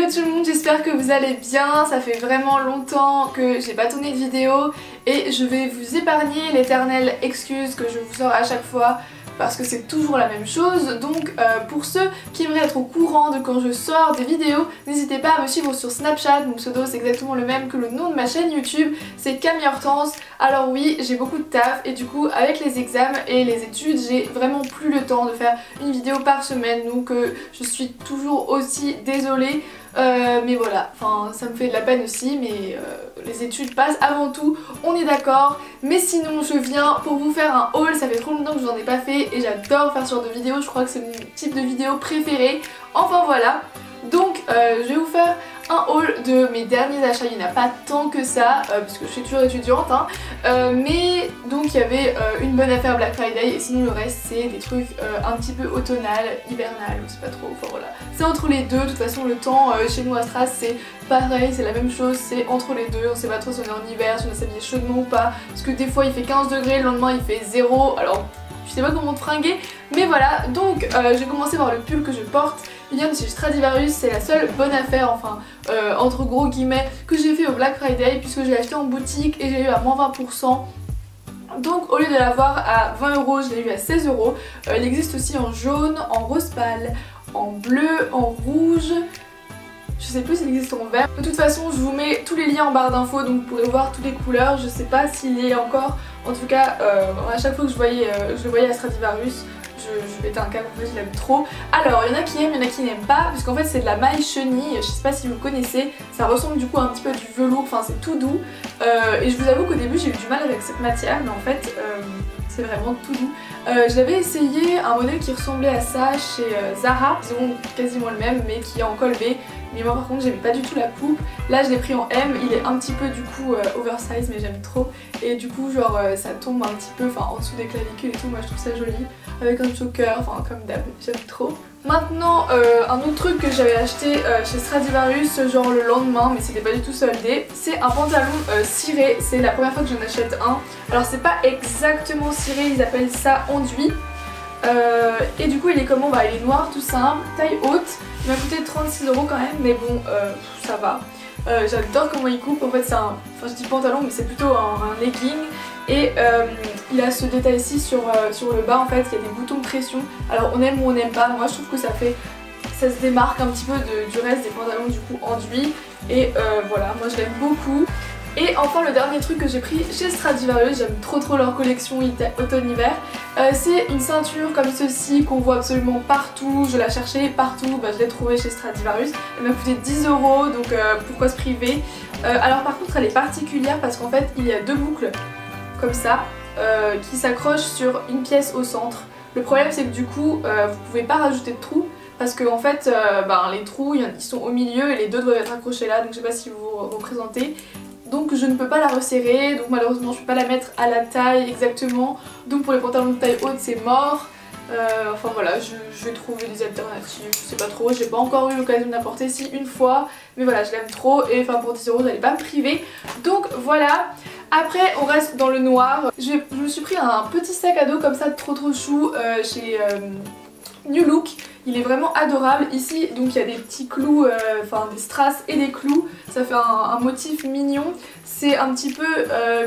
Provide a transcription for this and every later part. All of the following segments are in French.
Hello tout le monde, j'espère que vous allez bien. Ça fait vraiment longtemps que j'ai pas tourné de vidéo et je vais vous épargner l'éternelle excuse que je vous sors à chaque fois parce que c'est toujours la même chose. Donc pour ceux qui aimeraient être au courant de quand je sors des vidéos, n'hésitez pas à me suivre sur Snapchat. Mon pseudo c'est exactement le même que le nom de ma chaîne YouTube, c'est Camille Hortense. Alors oui, j'ai beaucoup de taf et du coup avec les examens et les études, j'ai vraiment plus le temps de faire une vidéo par semaine, donc je suis toujours aussi désolée. Mais voilà, enfin ça me fait de la peine aussi, mais les études passent avant tout, on est d'accord. Mais sinon je viens pour vous faire un haul, ça fait trop longtemps que je n'en ai pas fait et j'adore faire ce genre de vidéo, je crois que c'est mon type de vidéo préféré. Enfin voilà, donc je vais vous faire un haul de mes derniers achats. Il n'y en a pas tant que ça parce que je suis toujours étudiante hein. Mais donc il y avait une bonne affaire Black Friday et sinon le reste c'est des trucs un petit peu automnal, hivernal, on sait pas trop, enfin voilà. C'est entre les deux, de toute façon le temps chez nous à Stras c'est pareil, c'est la même chose, c'est entre les deux, on sait pas trop si on est en hiver, si on est s'habiller chaudement ou pas, parce que des fois il fait 15 degrés, le lendemain il fait 0, alors je sais pas comment te fringuer, mais voilà. Donc j'ai commencé par le pull que je porte. Il vient de chez Stradivarius, c'est la seule bonne affaire, enfin entre gros guillemets, que j'ai fait au Black Friday puisque je l'ai acheté en boutique et j'ai eu à moins 20%. Donc au lieu de l'avoir à 20 €, je l'ai eu à 16 €. Il existe aussi en jaune, en rose pâle, en bleu, en rouge. Je sais plus s'il existe en vert. De toute façon je vous mets tous les liens en barre d'infos donc vous pourrez voir toutes les couleurs. Je sais pas s'il y est encore. En tout cas à chaque fois que je le voyais à Stradivarius, je pétais un câble, en fait je l'aime trop. Alors il y en a qui aiment, il y en a qui n'aiment pas, puisqu'en fait c'est de la maille chenille, je sais pas si vous connaissez, ça ressemble du coup un petit peu à du velours, enfin c'est tout doux. Et je vous avoue qu'au début j'ai eu du mal avec cette matière, mais en fait c'est vraiment tout doux. J'avais essayé un modèle qui ressemblait à ça chez Zara, ils ont quasiment le même mais qui est en col B. Mais moi par contre j'aimais pas du tout la coupe. Là je l'ai pris en M, il est un petit peu du coup oversize mais j'aime trop. Et du coup genre ça tombe un petit peu en dessous des clavicules et tout, moi je trouve ça joli. Avec un choker, enfin comme d'hab, j'aime trop. Maintenant un autre truc que j'avais acheté chez Stradivarius genre le lendemain mais c'était pas du tout soldé, c'est un pantalon ciré, c'est la première fois que j'en achète un. Alors c'est pas exactement ciré, ils appellent ça enduit. Et du coup il est comment? Bah il est noir tout simple, taille haute, il m'a coûté 36 € quand même mais bon ça va. J'adore comment il coupe, en fait c'est un, enfin je dis pantalon mais c'est plutôt un legging. Et il a ce détail ici sur le bas, en fait il y a des boutons de pression. Alors on aime ou on n'aime pas, moi je trouve que ça se démarque un petit peu du reste des pantalons du coup enduits. Et voilà, moi je l'aime beaucoup. Et enfin le dernier truc que j'ai pris chez Stradivarius, j'aime trop leur collection automne-hiver, c'est une ceinture comme ceci qu'on voit absolument partout, je la cherchais partout, bah, je l'ai trouvée chez Stradivarius, elle m'a coûté 10 €, donc pourquoi se priver. Alors par contre elle est particulière parce qu'en fait il y a deux boucles comme ça qui s'accrochent sur une pièce au centre. Le problème c'est que du coup vous pouvez pas rajouter de trous parce que en fait les trous ils sont au milieu et les deux doivent être accrochés là, donc je sais pas si vous vous représentez. Donc je ne peux pas la resserrer, donc malheureusement je peux pas la mettre à la taille exactement. Donc pour les pantalons de taille haute c'est mort. Enfin voilà, je vais trouver des alternatives, je sais pas trop, j'ai pas encore eu l'occasion de la porter, si une fois. Mais voilà, je l'aime trop et enfin pour 10 € j'allais pas me priver. Donc voilà. Après on reste dans le noir. Je me suis pris un petit sac à dos comme ça trop chou chez New Look. Il est vraiment adorable. Ici donc il y a des petits clous, enfin des strass et des clous. Ça fait un motif mignon. C'est un petit peu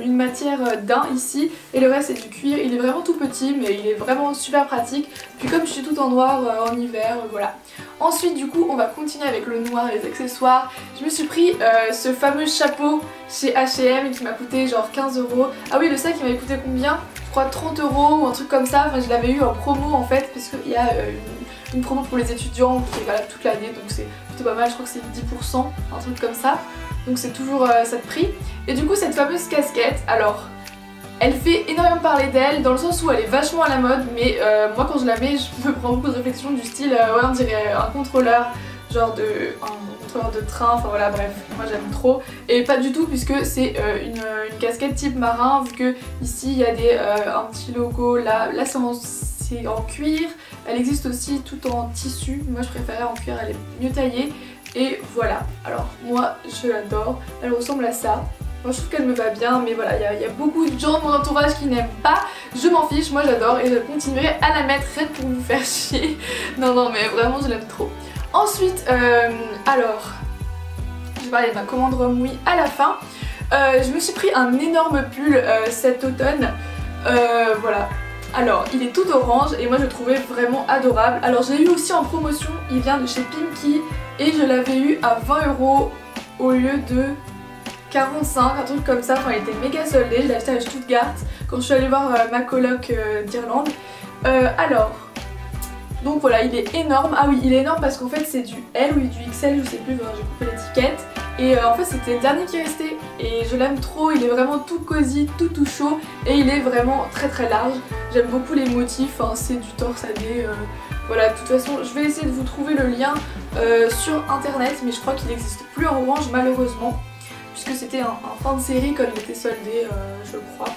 une matière daim ici et le reste c'est du cuir. Il est vraiment tout petit mais il est vraiment super pratique. Puis comme je suis toute en noir en hiver, voilà. Ensuite du coup on va continuer avec le noir et les accessoires. Je me suis pris ce fameux chapeau chez H&M qui m'a coûté genre 15 €. Ah oui, le sac il m'avait coûté combien? Je crois 30 € ou un truc comme ça. Enfin je l'avais eu en promo en fait parce qu'il y a une promo pour les étudiants qui est valable toute l'année, donc c'est plutôt pas mal, je crois que c'est 10%, un truc comme ça. Donc c'est toujours ça de prix. Et du coup cette fameuse casquette, alors elle fait énormément parler d'elle dans le sens où elle est vachement à la mode, mais moi quand je la mets je me prends beaucoup de réflexions du style ouais on dirait un contrôleur, genre un contrôleur de train, enfin voilà bref, moi j'aime trop. Et pas du tout puisque c'est une casquette type marin, vu que ici il y a un petit logo, là c'est en cuir, elle existe aussi tout en tissu, moi je préférais en cuir, elle est mieux taillée. Et voilà, alors moi je l'adore, elle ressemble à ça. Moi je trouve qu'elle me va bien, mais voilà, il y a beaucoup de gens de mon entourage qui n'aiment pas. Je m'en fiche, moi j'adore et je continuerai à la mettre rien pour vous faire chier. Non mais vraiment je l'aime trop. Ensuite, alors, j'ai parlé de ma commande Romwe à la fin. Je me suis pris un énorme pull cet automne, voilà. Alors il est tout orange et moi je le trouvais vraiment adorable. Alors je l'ai eu aussi en promotion, il vient de chez Pimkie et je l'avais eu à 20 € au lieu de 45, un truc comme ça. Enfin il était méga soldé, je l'ai acheté à Stuttgart quand je suis allée voir ma coloc d'Irlande. Alors, donc voilà, il est énorme. Ah oui, il est énorme parce qu'en fait c'est du L ou du XL, je sais plus, j'ai coupé l'étiquette. Et en fait c'était le dernier qui restait et je l'aime trop, il est vraiment tout cosy, tout chaud et il est vraiment très large. J'aime beaucoup les motifs, hein, c'est du torsadé, voilà. De toute façon je vais essayer de vous trouver le lien sur internet, mais je crois qu'il n'existe plus en orange malheureusement, puisque c'était un fin de série quand il était soldé, je crois.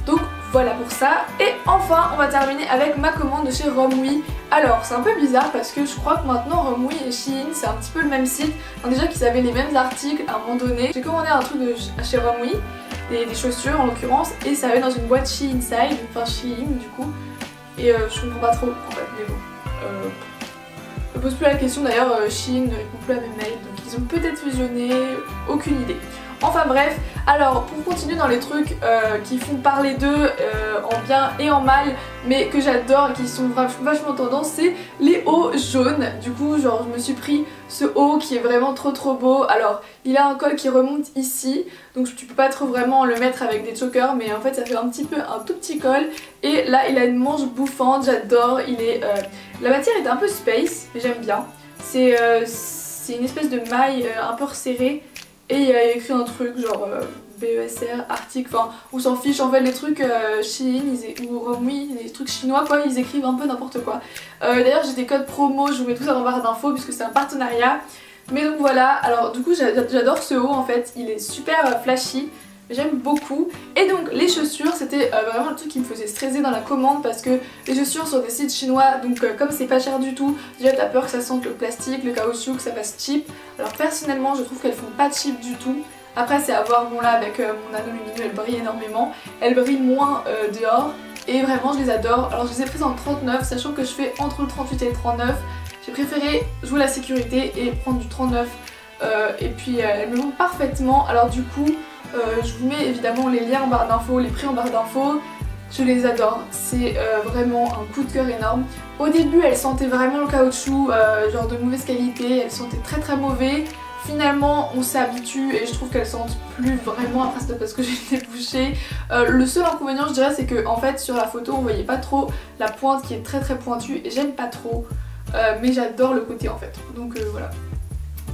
Donc voilà pour ça. Et enfin on va terminer avec ma commande de chez Romwe. Alors c'est un peu bizarre parce que je crois que maintenant Romwe et Shein c'est un petit peu le même site. Enfin, déjà qu'ils avaient les mêmes articles à un moment donné. J'ai commandé un truc chez Romwe, des chaussures en l'occurrence, et ça avait dans une boîte Shein Side, enfin Shein du coup. Et je comprends pas trop en fait, mais bon. Je me pose plus la question d'ailleurs, Shein ne répond plus à mes mails, donc ils ont peut-être fusionné, aucune idée. Enfin bref, alors pour continuer dans les trucs qui font parler d'eux en bien et en mal, mais que j'adore et qui sont vachement tendance, c'est les hauts jaunes. Du coup genre je me suis pris ce haut qui est vraiment trop beau. Alors il a un col qui remonte ici, donc tu peux pas trop vraiment le mettre avec des chokers, mais en fait ça fait un tout petit col. Et là il a une manche bouffante, j'adore. Il est la matière est un peu space, mais j'aime bien. C'est une espèce de maille un peu resserrée. Et il y a écrit un truc genre BESR, Arctic, enfin on s'en fiche en fait, les trucs Shein ou Romwe, les trucs chinois quoi, ils écrivent un peu n'importe quoi. D'ailleurs j'ai des codes promo, je vous mets tout ça en barre d'infos puisque c'est un partenariat. Mais donc voilà, alors du coup j'adore ce haut en fait, il est super flashy. J'aime beaucoup. Et donc les chaussures c'était vraiment le truc qui me faisait stresser dans la commande, parce que les chaussures sur des sites chinois, donc comme c'est pas cher du tout, déjà t'as peur que ça sente le plastique, le caoutchouc, que ça fasse cheap. Alors personnellement je trouve qu'elles font pas cheap du tout. Après c'est à voir, bon là avec mon anneau lumineux elle brille énormément, elle brille moins dehors et vraiment je les adore. Alors je les ai prises en 39, sachant que je fais entre le 38 et le 39. J'ai préféré jouer la sécurité et prendre du 39 et puis elles me vont parfaitement. Alors du coup je vous mets évidemment les liens en barre d'infos, les prix en barre d'infos. Je les adore, c'est vraiment un coup de cœur énorme. Au début elles sentaient vraiment le caoutchouc, genre de mauvaise qualité, elles sentaient très mauvais. Finalement on s'habitue et je trouve qu'elles sentent plus vraiment, après c'est parce que j'ai été bouchée. Le seul inconvénient je dirais c'est que en fait sur la photo on voyait pas trop la pointe qui est très pointue et j'aime pas trop. Mais j'adore le côté en fait, donc voilà.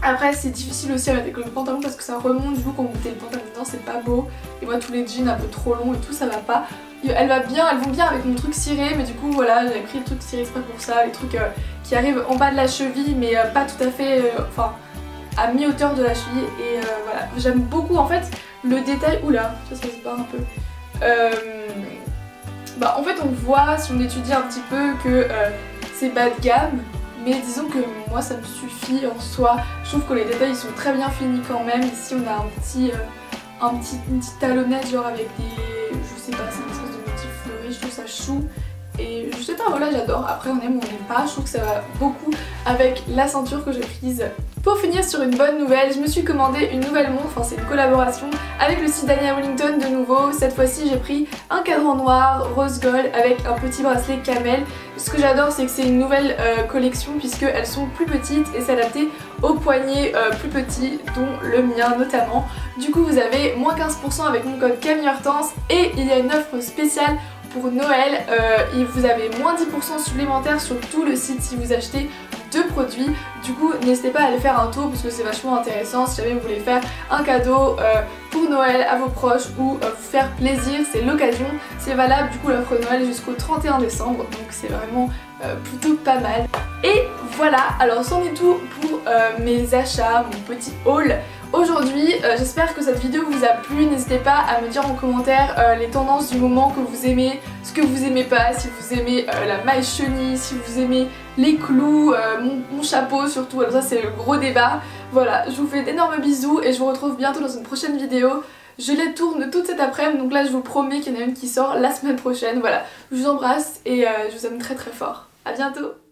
Après c'est difficile aussi avec le pantalon parce que ça remonte, du coup quand vous mettez le pantalon dedans c'est pas beau. Et moi tous les jeans un peu trop longs et tout ça va pas. Elles vont bien avec mon truc ciré, mais du coup voilà j'avais pris le truc ciré exprès pour ça. Les trucs qui arrivent en bas de la cheville mais pas tout à fait, enfin à mi-hauteur de la cheville. Et voilà, j'aime beaucoup en fait le détail, oula ça se barre un peu. Bah en fait on voit si on étudie un petit peu que c'est bas de gamme. Mais disons que moi ça me suffit en soi. Je trouve que les détails ils sont très bien finis quand même. Ici on a une petite talonnette genre avec des... je sais pas, c'est une espèce de motif fleuri, je trouve ça chou. Et je sais pas, voilà j'adore. Après on aime ou on n'aime pas, je trouve que ça va beaucoup avec la ceinture que j'ai prise. Pour finir sur une bonne nouvelle, je me suis commandé une nouvelle montre, enfin c'est une collaboration avec le site Daniel Wellington de nouveau. Cette fois-ci j'ai pris un cadran noir rose gold avec un petit bracelet camel. Ce que j'adore c'est que c'est une nouvelle collection puisqu'elles sont plus petites et s'adapter aux poignets plus petits, dont le mien notamment. Du coup vous avez moins 15% avec mon code Camille Hortense et il y a une offre spéciale pour Noël. Vous avez moins 10% supplémentaire sur tout le site si vous achetez 2 produits. Du coup n'hésitez pas à aller faire un tour parce que c'est vachement intéressant si jamais vous voulez faire un cadeau pour Noël à vos proches ou vous faire plaisir, c'est l'occasion. C'est valable du coup l'offre Noël jusqu'au 31 décembre, donc c'est vraiment plutôt pas mal. Et voilà, alors c'en est tout pour mes achats, mon petit haul aujourd'hui. J'espère que cette vidéo vous a plu. N'hésitez pas à me dire en commentaire les tendances du moment que vous aimez, ce que vous aimez pas, si vous aimez la maille chenille, si vous aimez les clous, mon chapeau surtout. Alors ça c'est le gros débat. Voilà, je vous fais d'énormes bisous et je vous retrouve bientôt dans une prochaine vidéo. Je les tourne toute cette après-midi, donc là je vous promets qu'il y en a une qui sort la semaine prochaine. Voilà, je vous embrasse et je vous aime très fort. A bientôt.